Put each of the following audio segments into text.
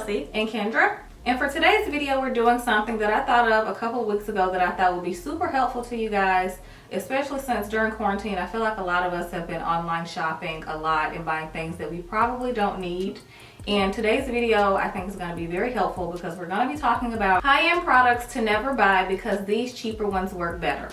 Kelsey and Kendra. And for today's video, we're doing something that I thought of a couple of weeks ago that I thought would be super helpful to you guys, especially since during quarantine, I feel like a lot of us have been online shopping a lot and buying things that we probably don't need. And today's video, I think, is going to be very helpful because we're going to be talking about high-end products to never buy because these cheaper ones work better.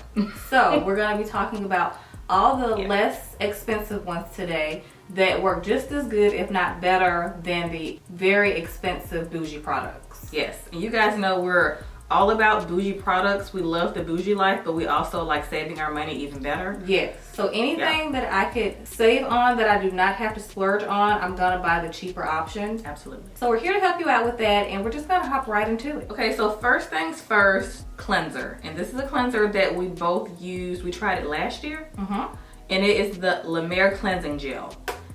So we're going to be talking about all the less expensive ones today that work just as good, if not better, than the very expensive bougie products. Yes, and you guys know we're all about bougie products. We love the bougie life, but we also like saving our money even better. Yes, so anything that I could save on that I do not have to splurge on, I'm gonna buy the cheaper option. Absolutely. So we're here to help you out with that, and we're just gonna hop right into it. Okay, so first things first, cleanser. And this is a cleanser that we both used. We tried it last year. And it is the La Mer cleansing gel.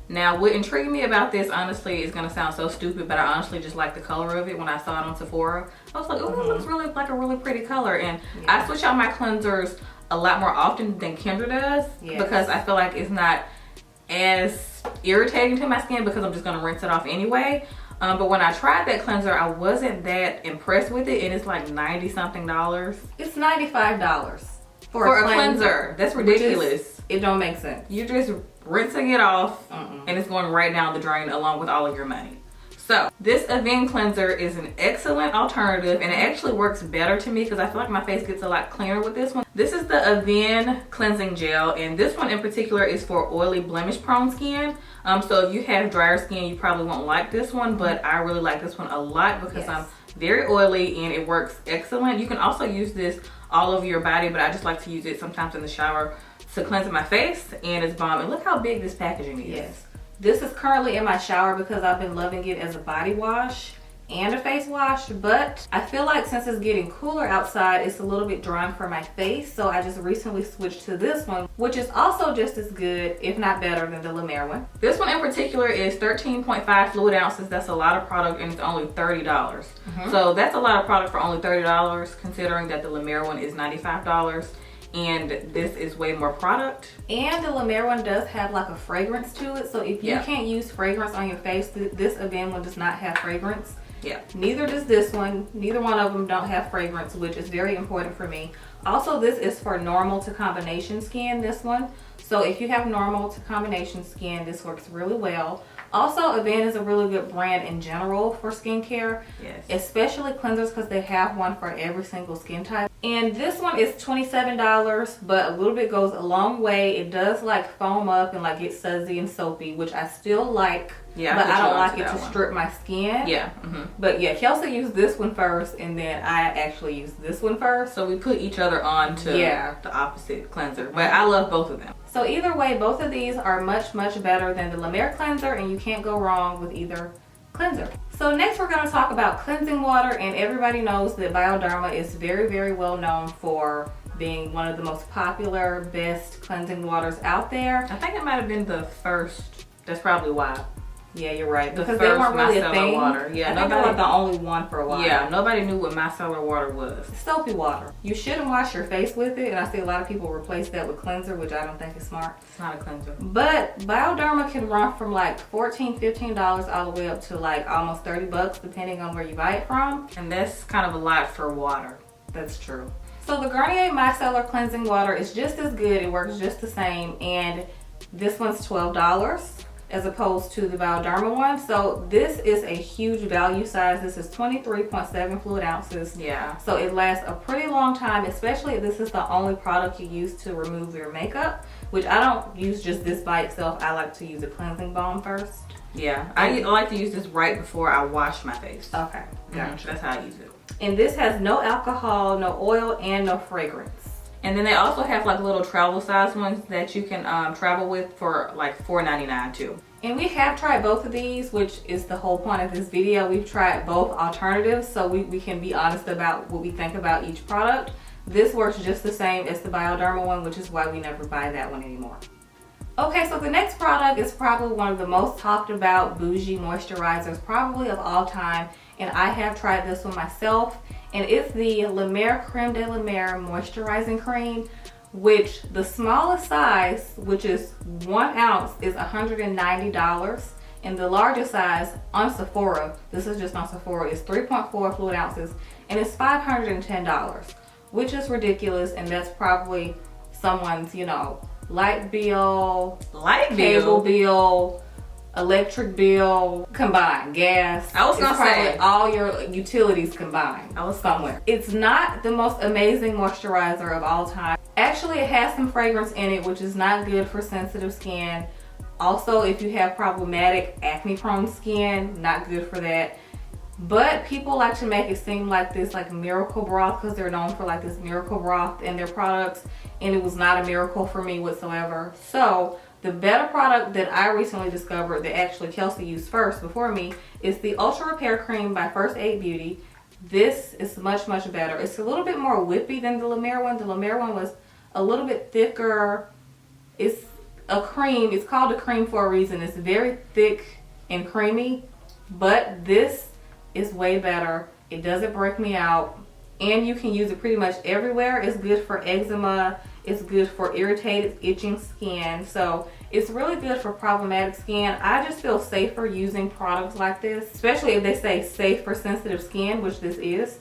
Now, what intrigued me about this, honestly, is gonna sound so stupid, but I honestly just like the color of it. When I saw it on Sephora, I was like, oh, it looks really like a really pretty color. And I switch out my cleansers a lot more often than Kendra does because I feel like it's not as irritating to my skin because I'm just gonna rinse it off anyway. But when I tried that cleanser, I wasn't that impressed with it, and it's like $90 something. It's $95 for a cleanser. That's ridiculous. It don't make sense. You're just rinsing it off and it's going right down the drain along with all of your money. So this Avene cleanser is an excellent alternative, and it actually works better to me because I feel like my face gets a lot cleaner with this one. This is the Avene cleansing gel, and this one in particular is for oily, blemish prone skin. So if you have drier skin, you probably won't like this one, but I really like this one a lot because I'm very oily and it works excellent. You can also use this all over your body, but I just like to use it sometimes in the shower to cleanse my face, and it's bomb. And look how big this packaging is. Yes. This is currently in my shower because I've been loving it as a body wash and a face wash, but I feel like since it's getting cooler outside, it's a little bit drying for my face, so I just recently switched to this one, which is also just as good, if not better, than the La Mer one. This one in particular is 13.5 fluid ounces. That's a lot of product, and it's only $30. So that's a lot of product for only $30, considering that the La Mer one is $95. And this is way more product. And the La Mer one does have like a fragrance to it. So if you can't use fragrance on your face, this Avene one does not have fragrance. Neither does this one. Neither one of them don't have fragrance, which is very important for me. Also, this is for normal to combination skin, this one. So if you have normal to combination skin, this works really well. Also, Avene is a really good brand in general for skincare, especially cleansers, because they have one for every single skin type. And this one is $27, but a little bit goes a long way. It does like foam up and like get sudsy and soapy, which I still like. But I don't like it to strip my skin. But yeah, Kelsey used this one first, and then I actually used this one first. So we put each other on to the opposite cleanser. But I love both of them. So either way, both of these are much, much better than the La Mer cleanser, and you can't go wrong with either cleanser. So next we're going to talk about cleansing water, and everybody knows that Bioderma is very, very well known for being one of the most popular, best cleansing waters out there. I think it might have been the first. That's probably why. Yeah, you're right. Because they weren't really a thing. Water. Yeah, I think they were like the only one for a while. Yeah, nobody knew what micellar water was. Soapy water. You shouldn't wash your face with it, and I see a lot of people replace that with cleanser, which I don't think is smart. It's not a cleanser. But Bioderma can run from like $14, $15 all the way up to like almost $30, depending on where you buy it from. And that's kind of a lot for water. That's true. So the Garnier Micellar cleansing water is just as good. It works just the same, and this one's $12. As opposed to the Bioderma one. So this is a huge value size. This is 23.7 fluid ounces. Yeah. So it lasts a pretty long time, especially if this is the only product you use to remove your makeup, which I don't use just this by itself. I like to use a cleansing balm first. Yeah, I like to use this right before I wash my face. Okay, gotcha. That's how I use it. And this has no alcohol, no oil, and no fragrance. And then they also have like little travel size ones that you can travel with for like $4.99 too. And we have tried both of these, which is the whole point of this video. We've tried both alternatives, so we can be honest about what we think about each product. This works just the same as the Bioderma one, which is why we never buy that one anymore. Okay, so the next product is probably one of the most talked about bougie moisturizers probably of all time, and I have tried this one myself, and it's the La Mer Creme de la Mer Moisturizing Cream, which the smallest size, which is 1 ounce, is $190, And the largest size on Sephora, this is just on Sephora, is 3.4 fluid ounces, and it's $510, which is ridiculous. And that's probably someone's, you know, light bill, cable bill, electric bill combined, gas. I was gonna say all your utilities combined. I was somewhere. It's not the most amazing moisturizer of all time. Actually, it has some fragrance in it, which is not good for sensitive skin. Also, if you have problematic acne prone skin, not good for that. But people like to make it seem like this like miracle broth, because they're known for like this miracle broth in their products, and it was not a miracle for me whatsoever. So the better product that I recently discovered that actually Kelsey used first before me is the Ultra Repair Cream by First Aid Beauty. This is much, much better. It's a little bit more whippy than the La Mer one. The La Mer one was a little bit thicker. It's a cream. It's called a cream for a reason. It's very thick and creamy, but this is way better. It doesn't break me out, and you can use it pretty much everywhere. It's good for eczema. It's good for irritated, itching skin. So it's really good for problematic skin. I just feel safer using products like this, especially if they say safe for sensitive skin, which this is.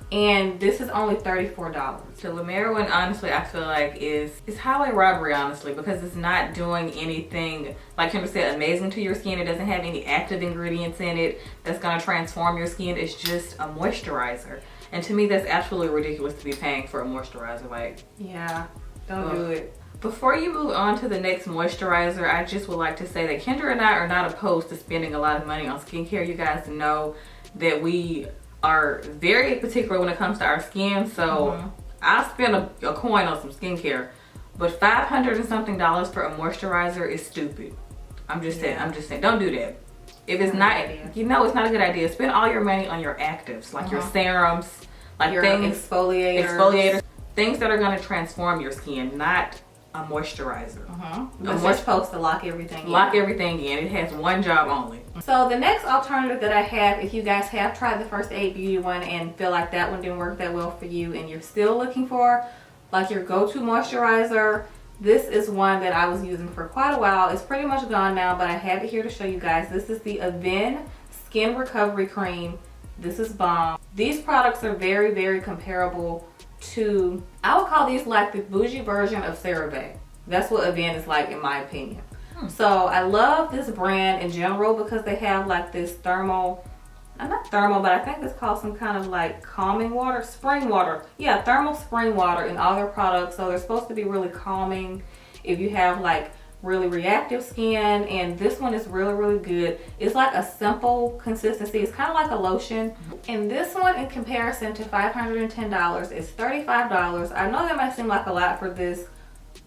And this is only $34. The La Mer one, honestly, I feel like is highway robbery, honestly, because it's not doing anything, like Kendra said, amazing to your skin. It doesn't have any active ingredients in it that's gonna transform your skin. It's just a moisturizer. And to me, that's absolutely ridiculous to be paying for a moisturizer. Like, yeah, don't do it. Before you move on to the next moisturizer, I just would like to say that Kendra and I are not opposed to spending a lot of money on skincare. You guys know that we are very particular when it comes to our skin, so I spend a coin on some skincare, but $500 and something for a moisturizer is stupid. I'm just saying, don't do that. If it's not, you know, it's not a good idea. Spend all your money on your actives, like your serums, like your exfoliators, things that are going to transform your skin, not a moisturizer. It's supposed to lock everything in. Lock everything in. It has one job only. So the next alternative that I have, if you guys have tried the First Aid Beauty one and feel like that one didn't work that well for you, and you're still looking for like your go-to moisturizer, this is one that I was using for quite a while. It's pretty much gone now, but I have it here to show you guys. This is the Avene Skin Recovery Cream. This is bomb. These products are very, very comparable to, I would call these like the bougie version of CeraVe. That's what Avene is like, in my opinion. So I love this brand in general because they have like this thermal, not thermal, but I think it's called some kind of like calming water, spring water. Yeah, thermal spring water in all their products. So they're supposed to be really calming if you have like really reactive skin, and this one is really, really good. It's like a simple consistency. It's kind of like a lotion. And this one, in comparison to $510, is $35. I know that might seem like a lot for this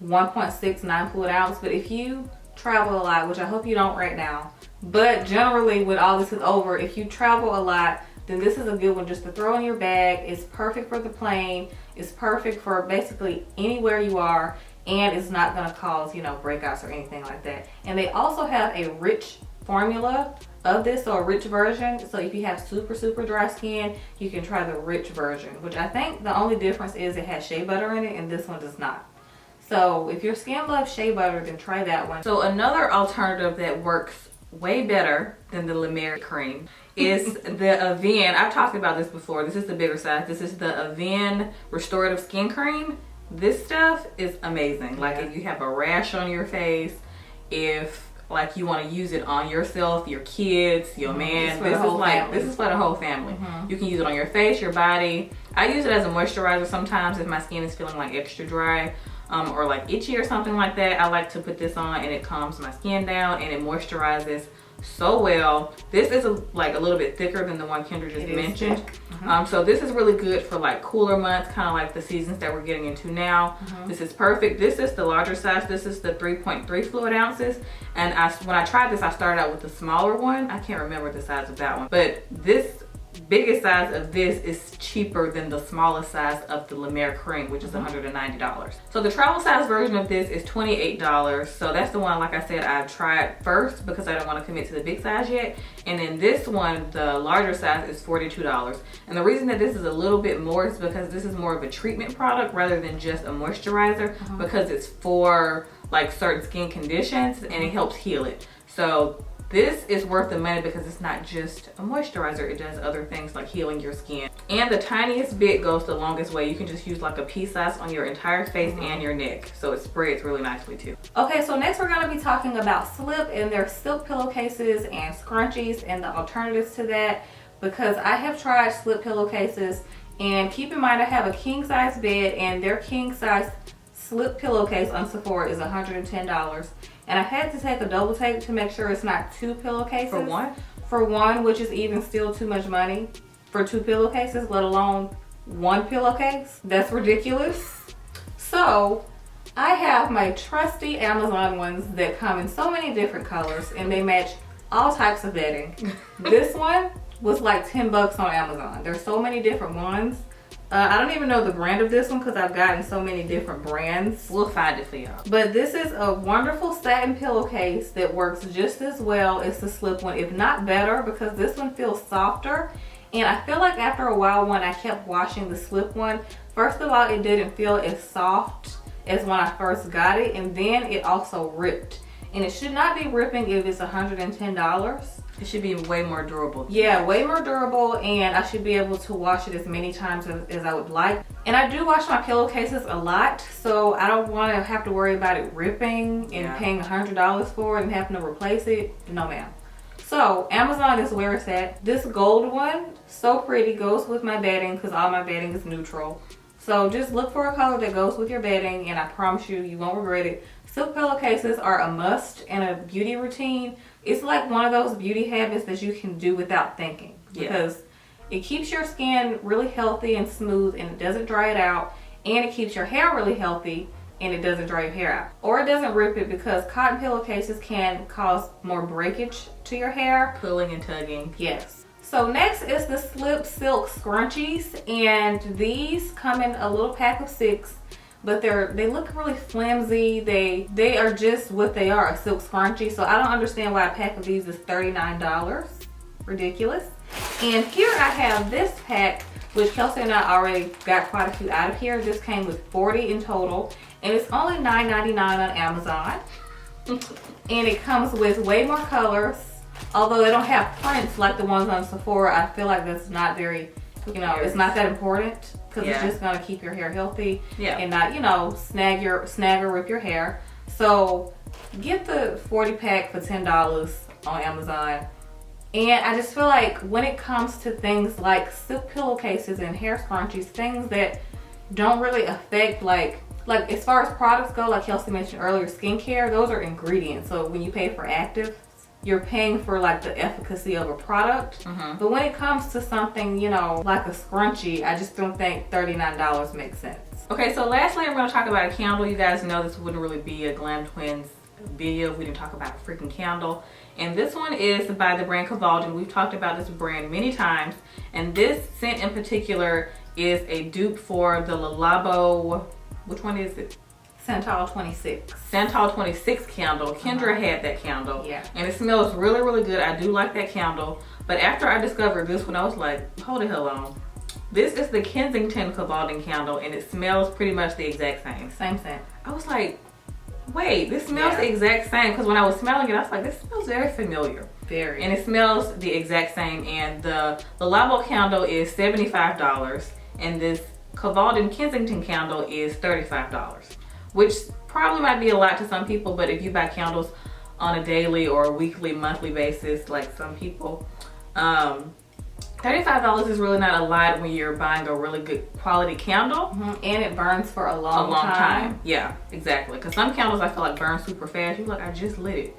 1.69 fluid ounce, but if you travel a lot, which I hope you don't right now, but generally when all this is over, if you travel a lot, then this is a good one just to throw in your bag. It's perfect for the plane. It's perfect for basically anywhere you are, and it's not going to cause, you know, breakouts or anything like that. And they also have a rich formula of this, so a rich version. So if you have super, super dry skin, you can try the rich version, which I think the only difference is it has shea butter in it and this one does not. So if your skin loves shea butter, then try that one. So another alternative that works way better than the La Mer cream is the Avene. I've talked about this before. This is the bigger size. This is the Avene Restorative Skin Cream. This stuff is amazing. Like if you have a rash on your face, if like you want to use it on yourself, your kids, your man, this is for the whole family. You can use it on your face, your body. I use it as a moisturizer sometimes if my skin is feeling like extra dry. Or like itchy or something like that. I like to put this on and it calms my skin down and it moisturizes so well. This is like a little bit thicker than the one Kendra just mentioned. So this is really good for like cooler months, kind of like the seasons that we're getting into now. This is perfect. This is the larger size. This is the 3.3 fluid ounces. And when I tried this, I started out with the smaller one. I can't remember the size of that one, but this biggest size of this is cheaper than the smallest size of the La Mer cream, which is $190. So the travel size version of this is $28. So that's the one, like I said, I tried first because I don't want to commit to the big size yet. And then this one, the larger size, is $42. And the reason that this is a little bit more is because this is more of a treatment product rather than just a moisturizer, because it's for like certain skin conditions and it helps heal it. So This is worth the money because it's not just a moisturizer. It does other things like healing your skin. And the tiniest bit goes the longest way. You can just use like a pea size on your entire face and your neck. So it spreads really nicely too. Okay, so next we're going to be talking about Slip and their silk pillowcases and scrunchies and the alternatives to that, because I have tried Slip pillowcases, and keep in mind I have a king size bed, and their king size Slip pillowcase on Sephora is $110. And I had to take a double take to make sure it's not 2 pillowcases. For one? For one, which is even still too much money for 2 pillowcases, let alone 1 pillowcase. That's ridiculous. So I have my trusty Amazon ones that come in so many different colors, and they match all types of bedding. This one was like 10 bucks on Amazon. There's so many different ones. I don't even know the brand of this one because I've gotten so many different brands. We'll find it for y'all. But this is a wonderful satin pillowcase that works just as well as the Slip one, if not better, because this one feels softer. And I feel like after a while when I kept washing the Slip one, first of all, it didn't feel as soft as when I first got it, and then it also ripped. And it should not be ripping if it's $110. It should be way more durable. Yeah, way more durable, and I should be able to wash it as many times as I would like. And I do wash my pillowcases a lot, so I don't want to have to worry about it ripping and paying $100 for it and having to replace it. No ma'am. So Amazon is where it's at. This gold one, so pretty, goes with my bedding because all my bedding is neutral. So just look for a color that goes with your bedding, and I promise you, you won't regret it. Silk pillowcases are a must in a beauty routine. It's like one of those beauty habits that you can do without thinking, because it keeps your skin really healthy and smooth, and it doesn't dry it out, and it keeps your hair really healthy, and it doesn't dry your hair out, or it doesn't rip it, because cotton pillowcases can cause more breakage to your hair. Pulling and tugging. Yes. So next is the Slip Silk Scrunchies, and these come in a little pack of 6. But they look really flimsy. They are just what they are, a silk scrunchie. So I don't understand why a pack of these is $39. Ridiculous. And here I have this pack, which Kelsey and I already got quite a few out of here. This came with 40 in total, and it's only $9.99 on Amazon. And it comes with way more colors. Although they don't have prints like the ones on Sephora, I feel like that's not very, it's not that important. Because it's just going to keep your hair healthy and not, snag or rip your hair. So get the 40 pack for $10 on Amazon. And I just feel like when it comes to things like silk pillowcases and hair scrunchies, things that don't really affect like as far as products go, like Kelsey mentioned earlier, skincare, those are ingredients. So when you pay for active, you're paying for like the efficacy of a product. But when it comes to something, like a scrunchie, I just don't think $39 makes sense. Okay, so lastly I'm going to talk about a candle. You guys know this wouldn't really be a Glam Twinz video if we didn't talk about a freaking candle. And this one is by the brand KAVALDON. We've talked about this brand many times. And this scent in particular is a dupe for the Le Labo, which one is it? Santal 26. Santal 26 candle. Kendra had that candle. Yeah. And it smells really, really good. I do like that candle. But after I discovered this one, I was like, hold the hell on. This is the Kensington KAVALDON candle, and it smells pretty much the exact same. Same scent. I was like, wait, this smells the exact same. Because when I was smelling it, I was like, this smells very familiar. Very. And it smells the exact same. And the Labo candle is $75. And this KAVALDON Kensington candle is $35. Which probably might be a lot to some people, but if you buy candles on a daily or weekly, monthly basis, like some people, $35 is really not a lot when you're buying a really good quality candle. And it burns for a long time. Yeah, exactly. Because some candles I feel like burn super fast. You're like, I just lit it.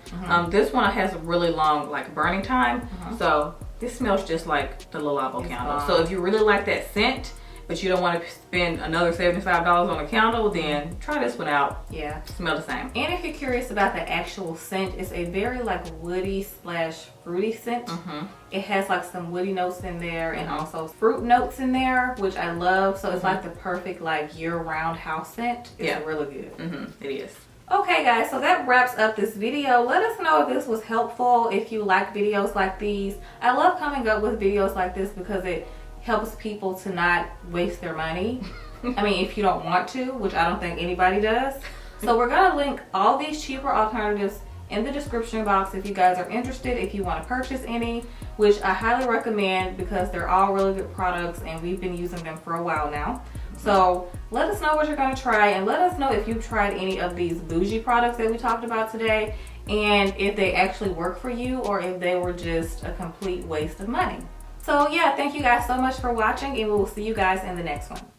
This one has a really long burning time. So this smells just like the Le Labo candle. So if you really like that scent, but you don't want to spend another $75 on a candle, then try this one out. Yeah. Smell the same. And if you're curious about the actual scent, it's a very woody / fruity scent. It has some woody notes in there and also fruit notes in there, which I love. So it's like the perfect year-round house scent. It's really good. It is. Okay guys, so that wraps up this video. Let us know if this was helpful, if you like videos like these. I love coming up with videos like this because it helps people to not waste their money. I mean, if you don't want to, which I don't think anybody does. So we're gonna link all these cheaper alternatives in the description box if you guys are interested, if you want to purchase any, which I highly recommend because they're all really good products and we've been using them for a while now. So let us know what you're going to try, and let us know if you've tried any of these bougie products that we talked about today, and if they actually work for you or if they were just a complete waste of money. So yeah, thank you guys so much for watching, and we will see you guys in the next one.